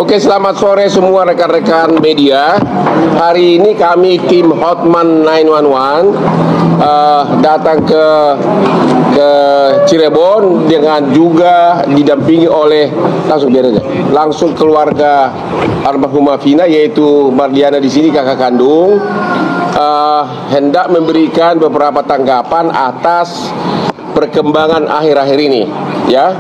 Oke, selamat sore semua rekan-rekan media. Hari ini kami tim Hotman 911 datang ke Cirebon dengan juga didampingi oleh langsung keluarga almarhumah Vina, yaitu Marliana di sini kakak kandung, hendak memberikan beberapa tanggapan atas perkembangan akhir-akhir ini, ya.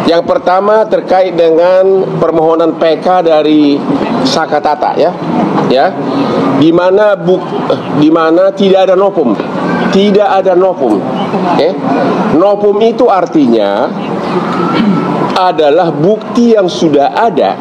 Yang pertama terkait dengan permohonan PK dari Saka Tata, ya, di mana tidak ada novum, novum itu artinya adalah bukti yang sudah ada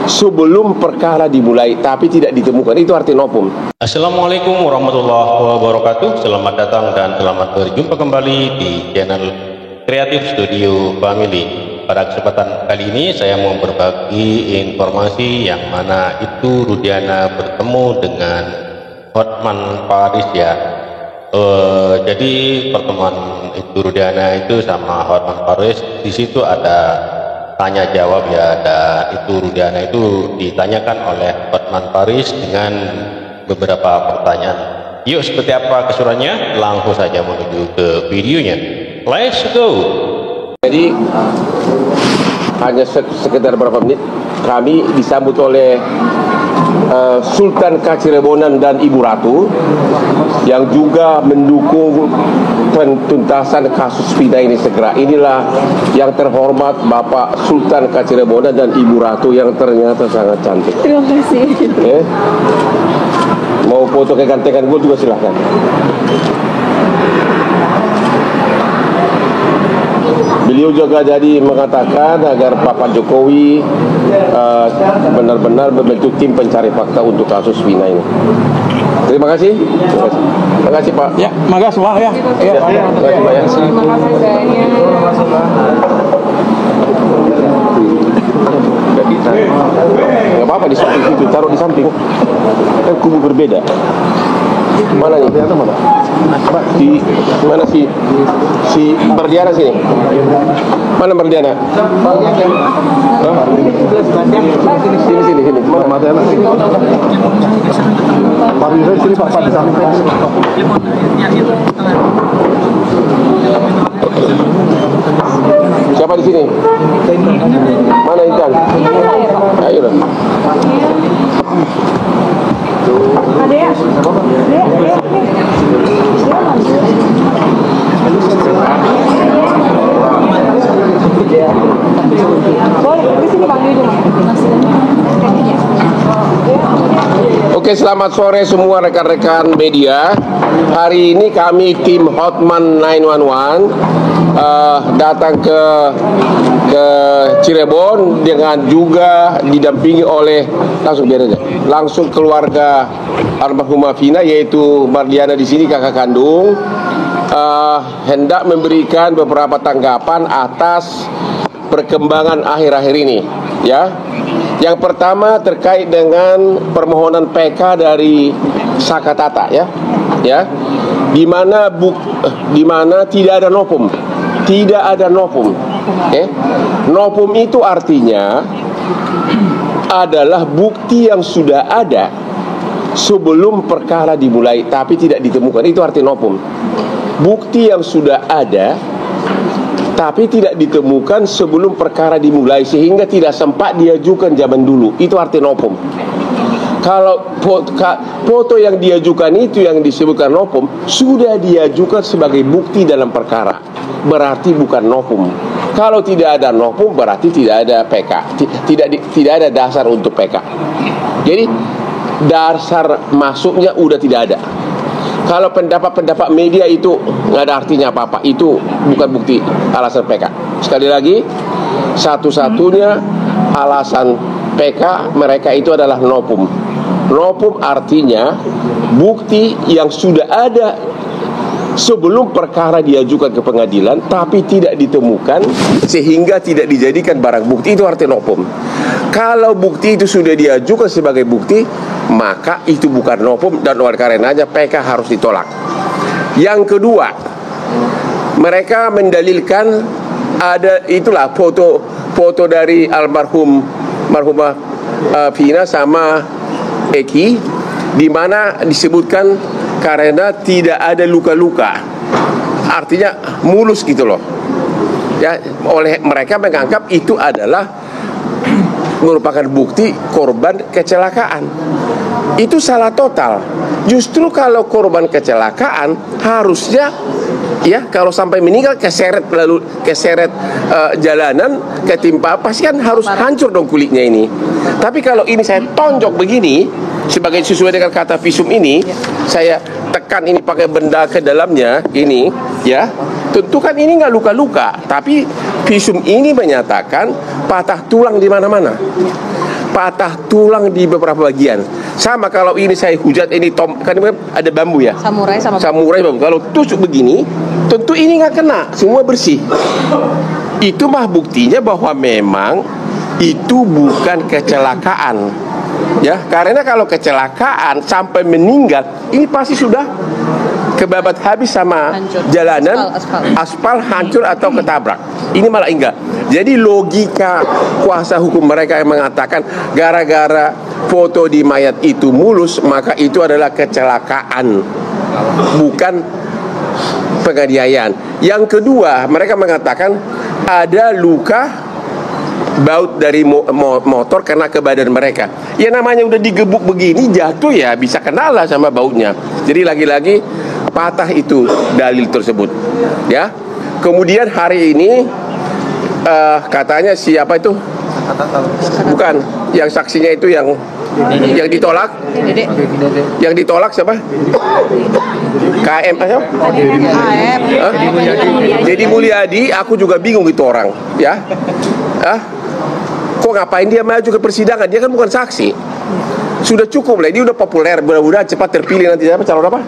sebelum perkara dimulai tapi tidak ditemukan, itu arti novum. Assalamualaikum warahmatullahi wabarakatuh. Selamat datang dan selamat berjumpa kembali di channel Kreatif Studio Family. Pada kesempatan kali ini saya mau berbagi informasi yang mana itu Rudiana bertemu dengan Hotman Paris, ya. Jadi pertemuan itu Rudiana itu sama Hotman Paris, di situ ada tanya jawab, ya. Ada itu Rudiana itu ditanyakan oleh Hotman Paris dengan beberapa pertanyaan. Yuk, seperti apa keseruannya? Langsung saja menuju ke videonya. Let's go. Jadi hanya sekitar berapa menit kami disambut oleh Sultan Kacirebonan dan Ibu Ratu yang juga mendukung tuntasan kasus Vina ini segera. Inilah yang terhormat Bapak Sultan Kacirebonan dan Ibu Ratu yang ternyata sangat cantik. Terima kasih. Mau foto kegantengan gue juga silahkan. Beliau juga jadi mengatakan agar Bapak Jokowi benar-benar membentuk tim pencari fakta untuk kasus Vina ini. Terima kasih. Terima kasih Pak. Ya, makasih Pak, ya. Terima kasih Pak, ya. Terima kasih banyak. Nggak apa-apa di samping situ, taruh di samping. Kan kubu berbeda. Mana nih? Mana? Di mana si Marliana sini? Mana Marliana? Sini. Mana Marliana? Sini Pak, di samping. Siapa di sini? Mana Intan? Ayo lah. Ada ya? Boleh, di sini Bang Yudung. Oke, selamat sore semua rekan-rekan media. Hari ini kami tim Hotman 911 datang ke Cirebon dengan juga didampingi oleh langsung keluarga almarhumah Vina, yaitu Marliana di sini kakak kandung, hendak memberikan beberapa tanggapan atas perkembangan akhir-akhir ini, ya. Yang pertama terkait dengan permohonan PK dari Saka Tata, ya, di mana tidak ada novum, novum itu artinya adalah bukti yang sudah ada sebelum perkara dimulai tapi tidak ditemukan, itu arti novum. Bukti yang sudah ada tapi tidak ditemukan sebelum perkara dimulai sehingga tidak sempat diajukan zaman dulu, itu arti novum. Kalau foto yang diajukan itu yang disebutkan novum sudah diajukan sebagai bukti dalam perkara, berarti bukan novum. Kalau tidak ada novum berarti tidak ada PK, tidak ada dasar untuk PK. Jadi dasar masuknya udah tidak ada. Kalau pendapat media itu nggak ada artinya apa-apa, itu bukan bukti alasan PK. Sekali lagi, satu-satunya alasan PK mereka itu adalah novum. Novum artinya bukti yang sudah ada sebelum perkara diajukan ke pengadilan tapi tidak ditemukan sehingga tidak dijadikan barang bukti, itu arti novum. Kalau bukti itu sudah diajukan sebagai bukti, maka itu bukan novum dan oleh karenanya PK harus ditolak. Yang kedua, mereka mendalilkan ada itulah foto dari almarhum marhumah Vina sama Eki, di mana disebutkan karena tidak ada luka-luka, artinya mulus gitu loh ya. Oleh mereka menganggap itu adalah merupakan bukti korban kecelakaan. Itu salah total. Justru kalau korban kecelakaan harusnya ya, kalau sampai meninggal keseret, lalu keseret jalanan, ketimpa, pasti kan harus hancur dong kulitnya ini. Tapi kalau ini saya tonjok begini, sebagai sesuai dengan kata visum ini, saya tekan ini pakai benda ke dalamnya ini ya, tentu kan ini nggak luka-luka, tapi visum ini menyatakan patah tulang di mana-mana, patah tulang di beberapa bagian. Sama kalau ini saya hujat, ini kan ada bambu ya, samurai bambu. Kalau tusuk begini, tentu ini nggak kena, semua bersih. Itu mah buktinya bahwa memang itu bukan kecelakaan ya, karena kalau kecelakaan sampai meninggal, ini pasti sudah kebabat habis sama hancur. Jalanan aspal hancur atau ketabrak. Ini malah enggak. Jadi logika kuasa hukum mereka yang mengatakan gara-gara foto di mayat itu mulus, maka itu adalah kecelakaan, bukan penganiayaan. Yang kedua, mereka mengatakan ada luka baut dari motor kena ke badan mereka. Ya namanya udah digebuk begini, jatuh ya bisa kena lah sama bautnya. Jadi lagi-lagi patah itu dalil tersebut ya. Kemudian hari ini katanya siapa itu? Bukan, yang saksinya itu yang ditolak. Yang ditolak siapa? KM apa? Jadi Mulyadi, aku juga bingung itu orang ya. Kok ngapain dia maju ke persidangan? Dia kan bukan saksi. Sudah cukup lah, dia udah populer, mudah-mudahan cepat terpilih nanti. Siapa calon apa?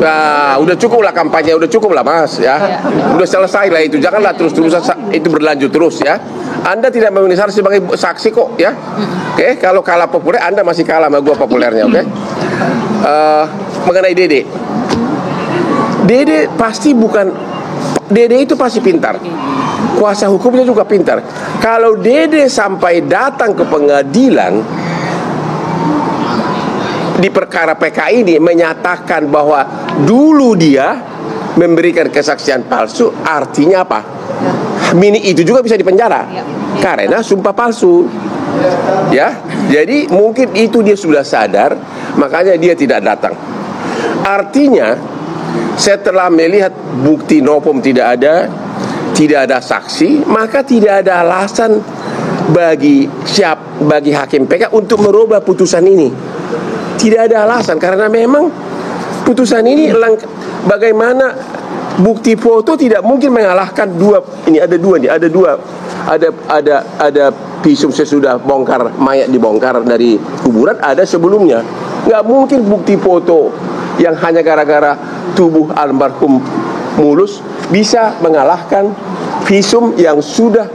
Nah, udah cukup lah kampanye, udah cukup lah mas ya. Udah selesai lah itu, janganlah terus-terusan itu berlanjut terus ya. Anda tidak memenuhi syarat sebagai saksi kok ya. Oke, kalau kalah populer, Anda masih kalah sama gua populernya, oke? Mengenai Dede pasti bukan, Dede itu pasti pintar, kuasa hukumnya juga pintar. Kalau Dede sampai datang ke pengadilan di perkara PK ini menyatakan bahwa dulu dia memberikan kesaksian palsu, artinya apa? Mini itu juga bisa dipenjara karena sumpah palsu ya. Jadi mungkin itu dia sudah sadar, makanya dia tidak datang. Artinya setelah melihat bukti nopom tidak ada saksi, maka tidak ada alasan bagi hakim PK untuk merubah putusan ini. Tidak ada alasan, karena memang putusan ini bagaimana bukti foto tidak mungkin mengalahkan ada visum sesudah bongkar mayat, dibongkar dari kuburan, ada sebelumnya. Nggak mungkin bukti foto yang hanya gara-gara tubuh almarhum mulus bisa mengalahkan visum yang sudah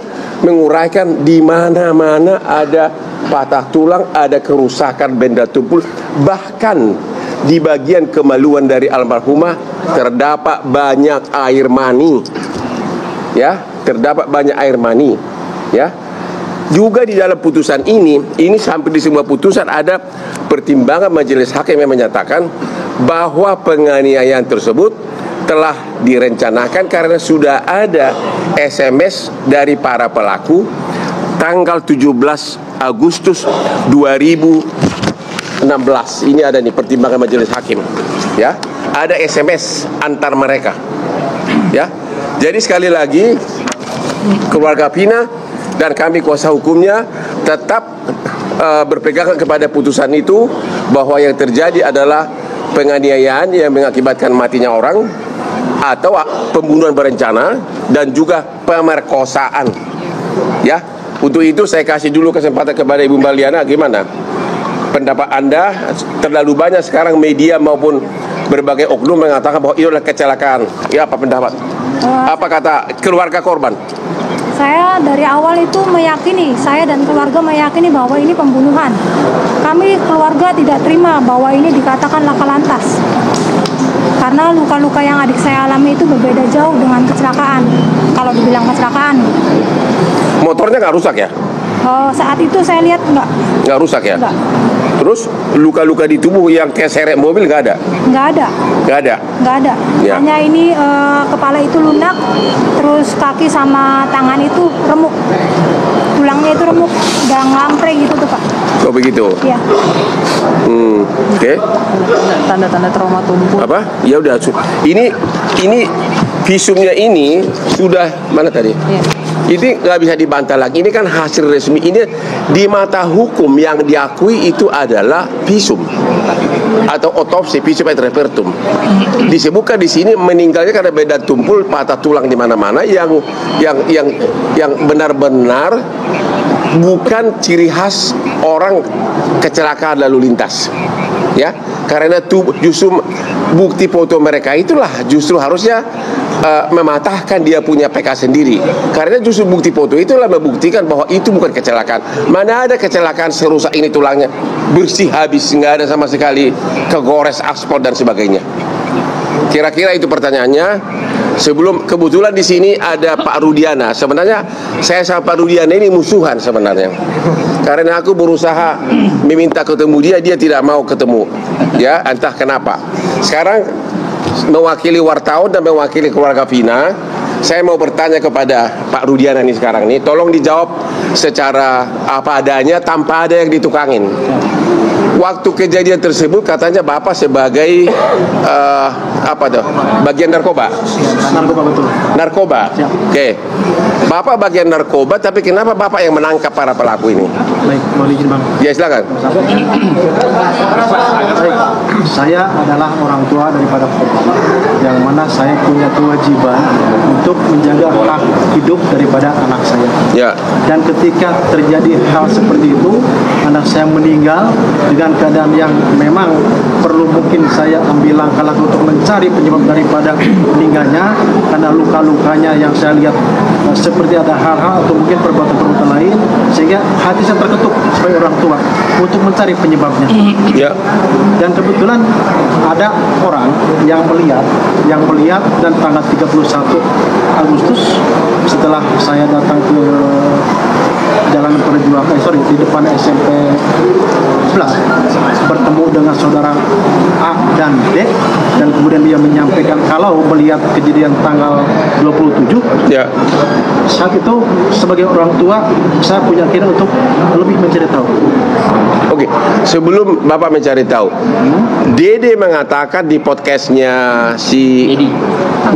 menguraikan di mana-mana ada patah tulang, ada kerusakan benda tubuh, bahkan di bagian kemaluan dari almarhumah terdapat banyak air mani. Ya, terdapat banyak air mani. Ya. Juga di dalam putusan ini hampir di semua putusan ada pertimbangan majelis hakim yang menyatakan bahwa penganiayaan tersebut telah direncanakan karena sudah ada SMS dari para pelaku tanggal 17 Agustus 2016. Ini ada nih pertimbangan majelis hakim. Ya, ada SMS antar mereka. Ya. Jadi sekali lagi keluarga Vina dan kami kuasa hukumnya tetap berpegang kepada putusan itu, bahwa yang terjadi adalah penganiayaan yang mengakibatkan matinya orang atau pembunuhan berencana dan juga pemerkosaan. Ya, untuk itu saya kasih dulu kesempatan kepada Ibu Mbak Liana. Gimana pendapat Anda? Terlalu banyak sekarang media maupun berbagai oknum mengatakan bahwa itu adalah kecelakaan. Ya, apa pendapat? Apa kata keluarga korban? Saya dari awal itu meyakini, saya dan keluarga meyakini bahwa ini pembunuhan. Kami keluarga tidak terima bahwa ini dikatakan laka lantas. Karena luka-luka yang adik saya alami itu berbeda jauh dengan kecelakaan. Kalau dibilang kecelakaan. Motornya nggak rusak ya? Saat itu saya lihat Nggak rusak ya? Nggak. Terus luka-luka di tubuh yang keseret mobil nggak ada? nggak ada. Nggak ada. Nggak ada. Ya. Hanya ini kepala itu lunak, terus kaki sama tangan itu remuk. Tulangnya itu remuk, udah ngampreng gitu tuh Pak. Oh begitu. Iya. Oke. Tanda-tanda trauma tumpul. Apa? Ya udah. Ini visumnya ini sudah mana tadi? Iya. Ini nggak bisa dibantah lagi. Ini kan hasil resmi. Ini di mata hukum yang diakui itu adalah visum atau otopsi, visum et repertum. Disebutkan di sini meninggalnya karena beda tumpul, patah tulang di mana-mana yang benar-benar bukan ciri khas orang kecelakaan lalu lintas. Ya, karena justru bukti foto mereka itulah justru harusnya mematahkan dia punya PK sendiri. Karena justru bukti foto itulah membuktikan bahwa itu bukan kecelakaan. Mana ada kecelakaan serusak ini tulangnya bersih habis, nggak ada sama sekali kegores aspal dan sebagainya. Kira-kira itu pertanyaannya. Sebelum kebetulan di sini ada Pak Rudiana. Sebenarnya saya sama Pak Rudiana ini musuhan sebenarnya. Karena aku berusaha meminta ketemu dia tidak mau ketemu. Ya, entah kenapa. Sekarang mewakili wartawan dan mewakili keluarga Vina, saya mau bertanya kepada Pak Rudiana nih sekarang nih, tolong dijawab secara apa adanya tanpa ada yang ditukangin. Waktu kejadian tersebut katanya Bapak sebagai bagian narkoba. Narkoba betul. Narkoba. Oke. Bapak bagian narkoba, tapi kenapa Bapak yang menangkap para pelaku ini? Baik, mau izin Bang. Ya silakan. Baik, saya adalah orang tua daripada korban, yang mana saya punya kewajiban untuk menjaga hak hidup daripada anak saya. Ya. Dan ketika terjadi hal seperti itu, anak saya meninggal dengan keadaan yang memang perlu mungkin saya ambil langkah-langkah untuk mencari penyebab daripada meninggalnya, karena luka-lukanya yang saya lihat seperti ada hal-hal atau mungkin perbuatan-perbuatan lain, sehingga hati saya terketuk sebagai orang tua untuk mencari penyebabnya. Ya. Dan kebetulan ada orang yang melihat dan tanggal 31 Agustus setelah saya datang ke Jalan Perjuangan, di depan SMP 11, bertemu dengan saudara A dan D, dan kemudian dia menyampaikan kalau melihat kejadian tanggal 27. Ya. Saat itu sebagai orang tua saya punya keinginan untuk lebih mencari tahu. Oke, sebelum Bapak mencari tahu, Dede mengatakan di podcastnya si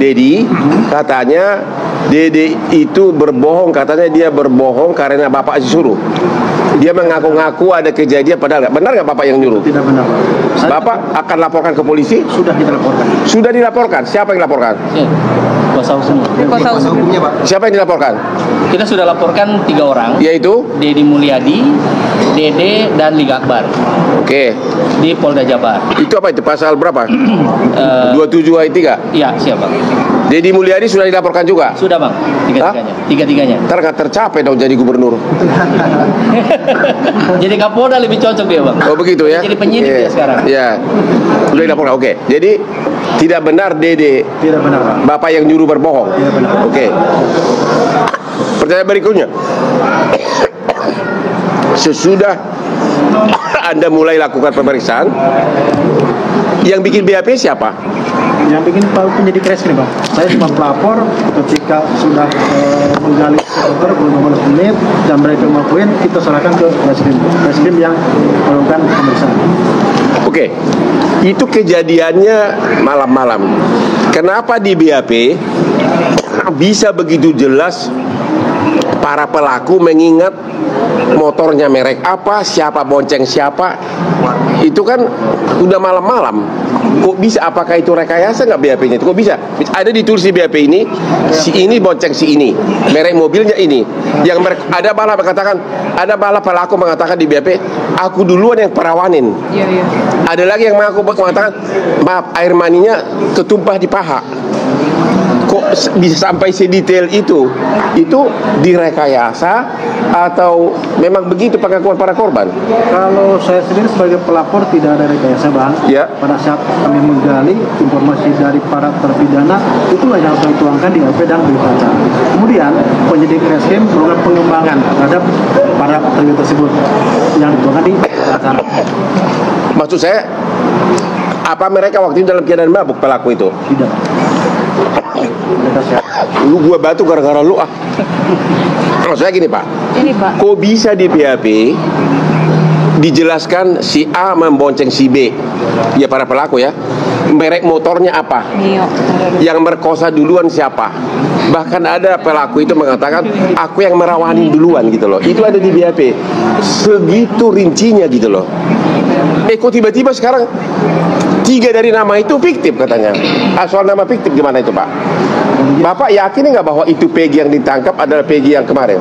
Dedi, katanya Dede itu berbohong, katanya dia berbohong karena Bapak disuruh. Dia mengaku-ngaku ada kejadian, padahal benar nggak Bapak yang nyuruh? Tidak benar. Bapak akan laporkan ke polisi? Sudah kita laporkan. Sudah dilaporkan. Siapa yang dilaporkan? Kuasa hukum. Kuasa hukumnya Pak. Siapa yang dilaporkan? Kita sudah laporkan 3 orang, Yaitu? Dedi Mulyadi, Dede, dan Liga Akbar Oke. di Polda Jabar. Itu apa itu? Pasal berapa? 27 Eh, ayat 3. Iya, siapa? Dedi Mulyadi sudah dilaporkan juga? Sudah Bang, tiga-tiganya. Ntar nggak tercapai dong jadi gubernur. Jadi Kapolda lebih cocok dia Bang. Oh begitu ya? Jadi penyidik dia sekarang. Ya. Sudah dilaporkan. Oke. Jadi tidak benar Dede, Tidak benar Pak. Bapak yang nyuruh berbohong. Tidak benar. Oke. Pertanyaan berikutnya. Sesudah Anda mulai lakukan pemeriksaan, yang bikin BAP siapa? Yang bikin penyidik reskrim Pak. Saya cuma pelapor ketika sudah menggali dokter belum 15 menit dan mereka mengakuin, kita serahkan ke reskrim yang melakukan pemeriksaan. Oke. Itu kejadiannya malam-malam. Kenapa di BAP bisa begitu jelas para pelaku mengingat motornya merek apa, siapa bonceng siapa? Itu kan udah malam-malam. Kok bisa? Apakah itu rekayasa nggak BAP-nya? Kok bisa? Ada ditulis di BAP ini, si ini bonceng si ini, merek mobilnya ini. Yang ada malah mengatakan, ada malah pelaku mengatakan di BAP, aku duluan yang perawanin. Iya. Ada lagi yang mengatakan, maaf, air maninya ketumpah di paha. Kok bisa sampai sedetail itu? Itu direkayasa atau memang begitu pengakuan para korban? Kalau saya sendiri sebagai pelapor tidak ada rekayasa, Bang. Ya. Pada saat kami menggali informasi dari para terpidana, itulah yang harus dituangkan di LP dan berita acara. Kemudian penyidik reskrim melakukan pengembangan terhadap para terpidana tersebut yang dituangkan di berita acara. Maksud saya, apa mereka waktu itu dalam keadaan mabuk pelaku itu? Tidak. Mereka sehat. Lu gua batu gara-gara lu ah. Maksud saya gini Pak, Ini Pak, kok bisa di BAP dijelaskan si A membonceng si B, ya para pelaku ya, merek motornya apa, Nio. yang merkosa duluan siapa, bahkan ada pelaku itu mengatakan aku yang merawanin duluan gitu loh. Itu ada di BAP segitu rincinya gitu loh. Kok tiba-tiba sekarang 3 dari nama itu fiktif katanya. Soal nama fiktif gimana itu Pak? Bapak yakin nggak bahwa itu Peggy yang ditangkap adalah Peggy yang kemarin?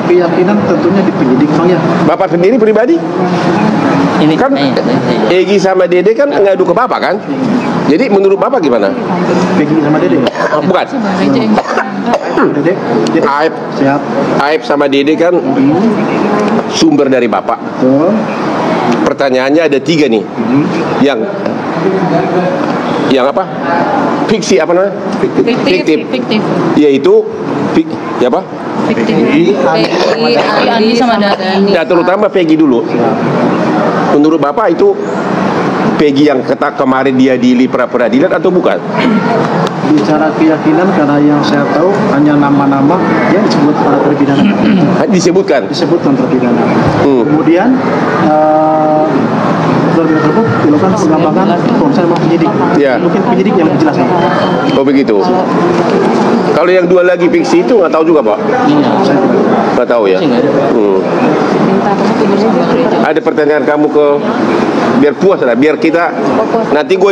Keyakinan tentunya di penyidik, Bang ya. Bapak sendiri pribadi? Ini Kan Egy sama Dede kan ngadu ke Bapak kan? Jadi menurut Bapak gimana? Peggy sama Dede. Bukan. Dede. Aib, Sehat. Aib sama Dede kan sumber dari Bapak. Betul. Pertanyaannya ada 3 nih. Yang apa? Fiksi apa namanya? Fiktif. Yaitu ya apa? Andi sama Dani. Ya terutama Peggy dulu. Menurut Bapak itu Peggy yang kemarin dia di peradilan atau bukan? Bicara keyakinan, karena yang saya tahu hanya nama-nama yang disebut para terpidana. Disebutkan. Disebutkan terpidana. Kemudian terpidana tersebut dilakukan pengembangan proses sama penyidik. Ya. Mungkin penyidik yang menjelaskan. Oh begitu. Kalau yang 2 lagi fiksi itu nggak tahu juga Pak. Saya tidak. Nggak tahu ya. Ada pertanyaan kamu ke biar puas lah, biar kita nanti gue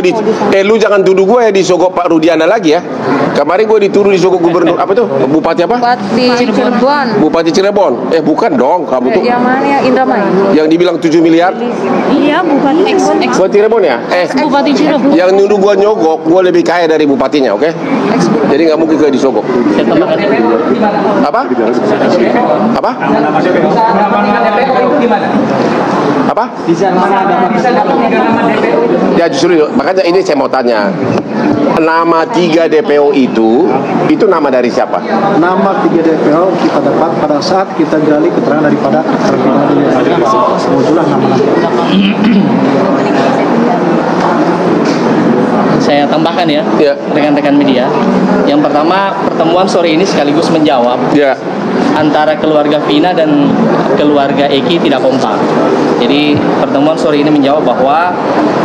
lu jangan tuduh gue ya disogok Pak Rudiana lagi ya. Kemarin gue dituduh disogok gubernur apa tuh, bupati apa? Bupati Cirebon. Bupati Cirebon. Bukan dong, kamu tuh Yang mana yang Indramayu? yang dibilang 7 miliar. Iya, bukan Bupati Cirebon ya? Bupati Cirebon. Yang nuduh gue nyogok, gue lebih kaya dari bupatinya, oke? Jadi nggak mungkin gue disogok. Apa? Apa? Apa? Ya justru makanya ini saya mau tanya, nama 3 DPO itu nama dari siapa? Nama 3 DPO kita dapat pada saat kita gali keterangan daripada terpidana ini. Muncullah nama-nama. saya tambahkan ya, rekan-rekan media. Yang pertama, pertemuan sore ini sekaligus menjawab antara keluarga Vina dan keluarga Eki tidak kompak. Jadi pertemuan sore ini menjawab bahwa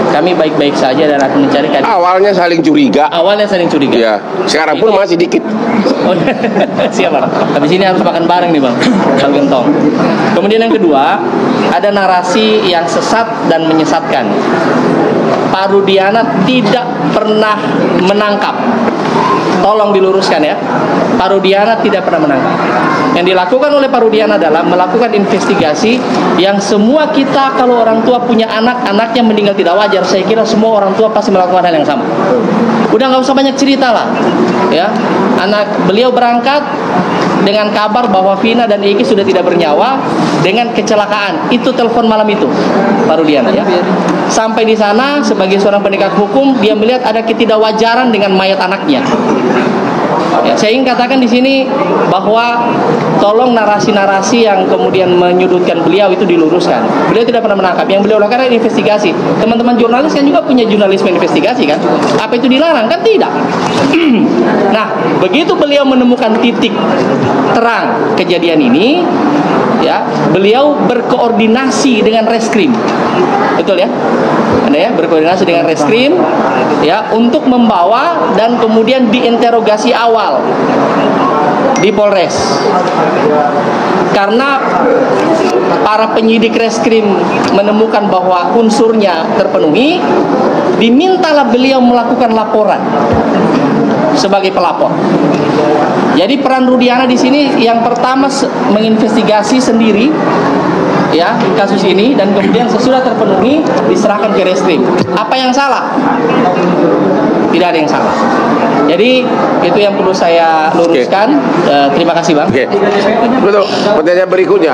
kami baik-baik saja dan akan mencari keadilan. Awalnya saling curiga. Awalnya saling curiga. Ya. Sekarang pun masih dikit. Oh, siap Bang. Habis ini harus makan bareng nih Bang. Bang Gentong. Kemudian yang kedua, ada narasi yang sesat dan menyesatkan. Pak Rudiana tidak pernah menangkap. Tolong diluruskan ya. Pak Rudiana tidak pernah menangkap. Yang dilakukan oleh Pak Rudiana adalah melakukan investigasi yang semua kita kalau orang tua punya anak-anaknya meninggal tidak wajar, saya kira semua orang tua pasti melakukan hal yang sama. Udah nggak usah banyak cerita lah, ya. Anak beliau berangkat dengan kabar bahwa Vina dan Eki sudah tidak bernyawa dengan kecelakaan. Itu telepon malam itu, Pak Rudiana ya. Sampai di sana sebagai seorang penegak hukum, dia melihat ada ketidakwajaran dengan mayat anaknya. Ya, saya ingin katakan di sini bahwa tolong narasi-narasi yang kemudian menyudutkan beliau itu diluruskan. Beliau tidak pernah menangkap. Yang beliau lakukan adalah investigasi. Teman-teman jurnalis kan juga punya jurnalisme investigasi kan? Apa itu dilarang? Kan tidak. Nah, begitu beliau menemukan titik terang kejadian ini, ya, beliau berkoordinasi dengan reskrim. Betul ya? Anda ya, berkoordinasi dengan reskrim ya untuk membawa dan kemudian diinterogasi awal di Polres. Karena para penyidik reskrim menemukan bahwa unsurnya terpenuhi, dimintalah beliau melakukan laporan sebagai pelapor. Jadi peran Rudiana di sini yang pertama menginvestigasi sendiri ya kasus ini, dan kemudian sesudah terpenuhi diserahkan ke reskrim. Apa yang salah? tidak ada yang salah. Jadi itu yang perlu saya luruskan. Terima kasih Bang. Oke. Betul. Pertanyaan berikutnya.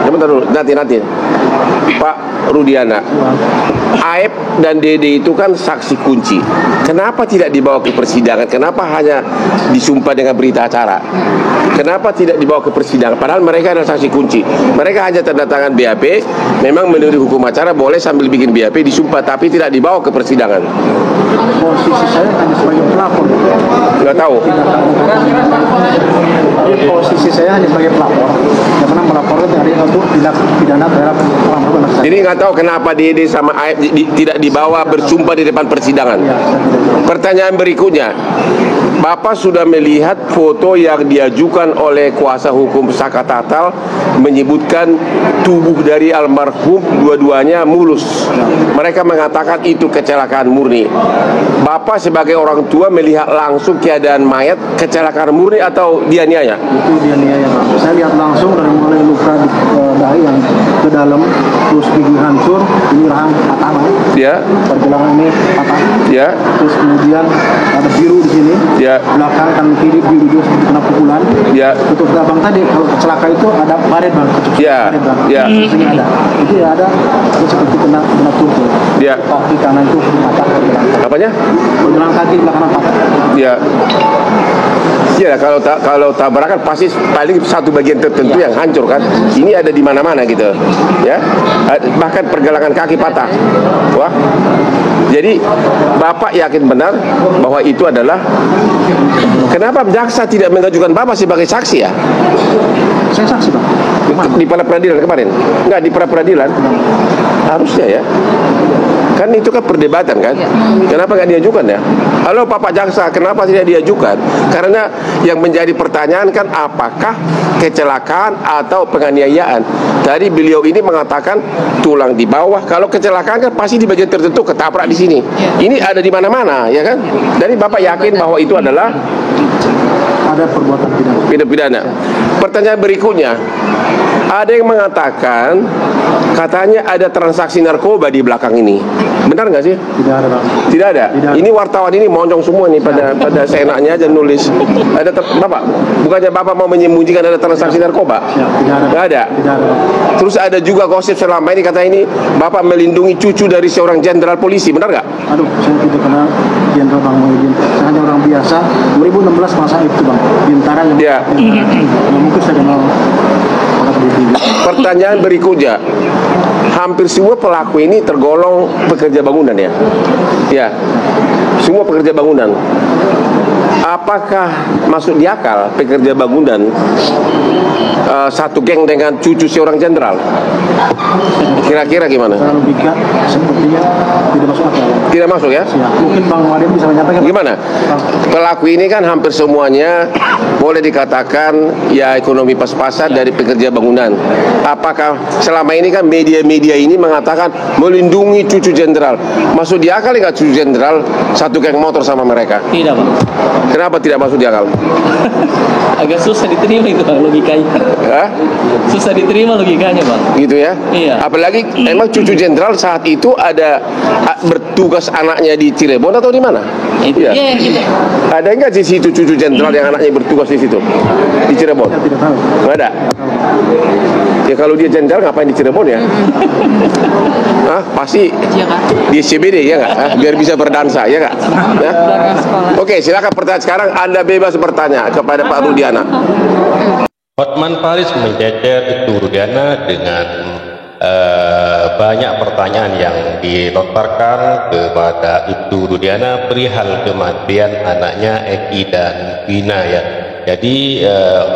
Sebentar dulu, nanti. Pak Rudiana, Aep dan Dede itu kan saksi kunci. Kenapa tidak dibawa ke persidangan? Kenapa hanya disumpah dengan berita acara? Kenapa tidak dibawa ke persidangan? Padahal mereka adalah saksi kunci. Mereka hanya tanda tangan BAP. Memang menurut hukum acara boleh sambil bikin BAP disumpah, tapi tidak dibawa ke persidangan. Posisi saya hanya sebagai pelapor. Nggak tahu. Posisi saya hanya sebagai pelapor. Yang pernah melaporkan dari satu tindak pidana terhadap orang berbangsa. Jadi nggak tahu kenapa Dede sama Aep tidak dibawa bersumpah di depan persidangan. Pertanyaan berikutnya, Bapak sudah melihat foto yang diajukan oleh kuasa hukum Saka Tatal menyebutkan tubuh dari almarhum dua-duanya mulus. Mereka mengatakan itu kecelakaan murni. Bapak sebagai orang tua melihat langsung keadaan mayat kecelakaan murni atau dianiaya? Itu dianiaya Pak. Saya lihat langsung dari mulai luka di dahi yang ke dalam, terus gigi hancur, ini rahang patah Pak. Ya. Pergelangan ini patah. Ya. Terus kemudian ada biru di sini. Ya. Belakang kan kiri biru juga seperti kena pukulan. Ya. Untuk abang tadi kalau kecelakaan itu ada baret Bang. Ya. Baret, Bang. Ya. Ini ada. Itu ya ada itu seperti kena tumpul. Ya. Kaki kanan itu patah pergelangan. Apanya? Pergelangan kaki belakang patah. Ya. Ya, kalau tabrakan pasti paling satu bagian tertentu yang hancur kan. Ini ada di mana-mana gitu. Ya. Bahkan pergelangan kaki patah. Wah. Jadi Bapak yakin benar bahwa itu adalah, kenapa jaksa tidak mengajukan Bapak sebagai saksi ya? Saya saksi Bang. Di pra peradilan kemarin? Enggak, di pra peradilan. Harusnya ya. Kan itu kan perdebatan kan. Kenapa nggak diajukan ya? Halo Bapak Jaksa, kenapa tidak diajukan? Karena yang menjadi pertanyaan kan apakah kecelakaan atau penganiayaan. Tadi beliau ini mengatakan tulang di bawah. Kalau kecelakaan kan pasti di bagian tertentu ketabrak di sini. Ini ada di mana-mana ya kan. Jadi Bapak yakin bahwa itu adalah ada perbuatan pidana. Pertanyaan berikutnya, ada yang mengatakan katanya ada transaksi narkoba di belakang ini. Benar nggak sih? Tidak ada Bang. Tidak ada. Tidak ada. Ini wartawan ini monjong semua nih pada seenaknya aja nulis. Ada Bapak, bukannya Bapak mau menyembunyikan ada transaksi narkoba? Ya, tidak ada. Nggak ada. Tidak ada Bang. Terus ada juga gosip selama ini kata ini Bapak melindungi cucu dari seorang jenderal polisi, benar nggak? Aduh, saya tidak kenal Jenderal Bang Muhyiddin. Saya hanya orang biasa. 2016 masa itu Bang. Bintara yang Ya. mungkin saya kenal. Pertanyaan berikutnya, hampir semua pelaku ini tergolong pekerja bangunan ya? Ya, semua pekerja bangunan. Apakah masuk di akal pekerja bangunan satu geng dengan cucu seorang jenderal? Kira-kira gimana? Secara logika sepertinya tidak masuk akal. Tidak masuk ya? Ya, mungkin Bang Muhyiddin bisa menyampaikan. Gimana? Pelaku ini kan hampir semuanya boleh dikatakan ya ekonomi pas-pasan dari pekerja bangunan. Apakah selama ini kan media-media ini mengatakan melindungi cucu jenderal? Masuk di akal nggak cucu jenderal satu geng motor sama mereka? Tidak Bang. Kenapa tidak masuk di akal? Agak susah diterima itu Bang logikanya. Hah? Susah diterima logikanya Bang. Gitu ya? Iya. Apalagi emang cucu jenderal saat itu ada bertugas anaknya di Cirebon atau di mana? Itu Iya. dia yang kita. Ada nggak di situ cucu jenderal yang anaknya bertugas di situ? Di Cirebon? Saya tidak tahu. Nggak ada. Ya kalau dia jenderal ngapain di Cirebon ya? Hah? Pasti di SCBD ya nggak? Hah? Biar bisa berdansa ya nggak? Ya? Oke, silakan pertanyaan sekarang. Anda bebas bertanya kepada Pak Rudiana. Hotman Paris mencecer itu Rudiana dengan banyak pertanyaan yang dilontarkan kepada Ibtu Rudiana perihal kematian anaknya Eki dan Vina ya. Jadi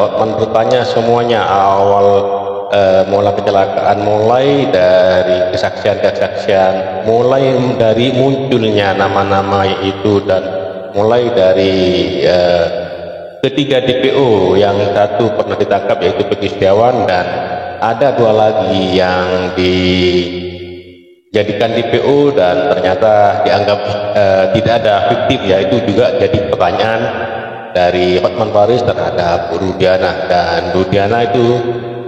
Hotman bertanya semuanya awal mulai kecelakaan, mulai dari kesaksian-kesaksian, mulai dari munculnya nama-nama itu dan mulai dari ketiga DPO, yang satu pernah ditangkap yaitu Peggy Setiawan dan ada dua lagi yang dijadikan DPO dan ternyata dianggap tidak ada fiktif ya. Itu juga jadi pertanyaan dari Hotman Paris terhadap Rudiana, dan Rudiana itu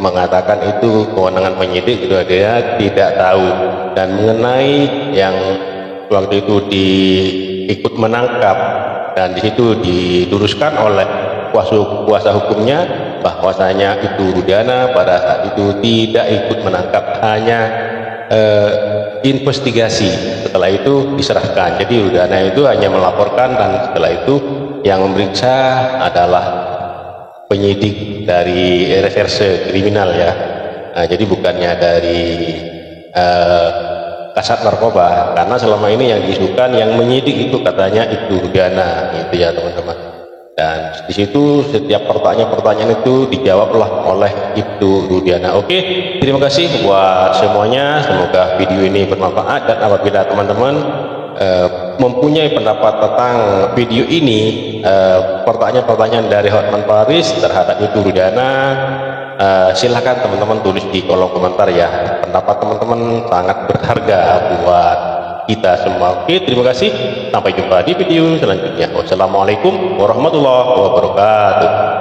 mengatakan itu kewenangan penyidik, dia tidak tahu. Dan mengenai yang waktu itu ikut menangkap, dan di situ diluruskan oleh kuasa hukumnya bahwasanya itu Rudiana pada saat itu tidak ikut menangkap, hanya investigasi. Setelah itu diserahkan. Jadi Rudiana itu hanya melaporkan, dan setelah itu yang memeriksa adalah penyidik dari reserse kriminal ya. Nah, jadi bukannya dari Kasat Narkoba, karena selama ini yang diisukan yang menyidik itu katanya itu Rudiana, gitu ya teman-teman. Dan di situ setiap pertanyaan-pertanyaan itu dijawablah oleh Ibtu Rudiana. Oke, terima kasih buat semuanya. Semoga video ini bermanfaat, dan apabila teman-teman mempunyai pendapat tentang video ini, pertanyaan-pertanyaan dari Hotman Paris terhadap Ibtu Rudiana, silahkan teman-teman tulis di kolom komentar ya. Pendapat teman-teman sangat berharga buat kita semua. Oke, terima kasih. Sampai jumpa di video selanjutnya. Wassalamualaikum warahmatullahi wabarakatuh.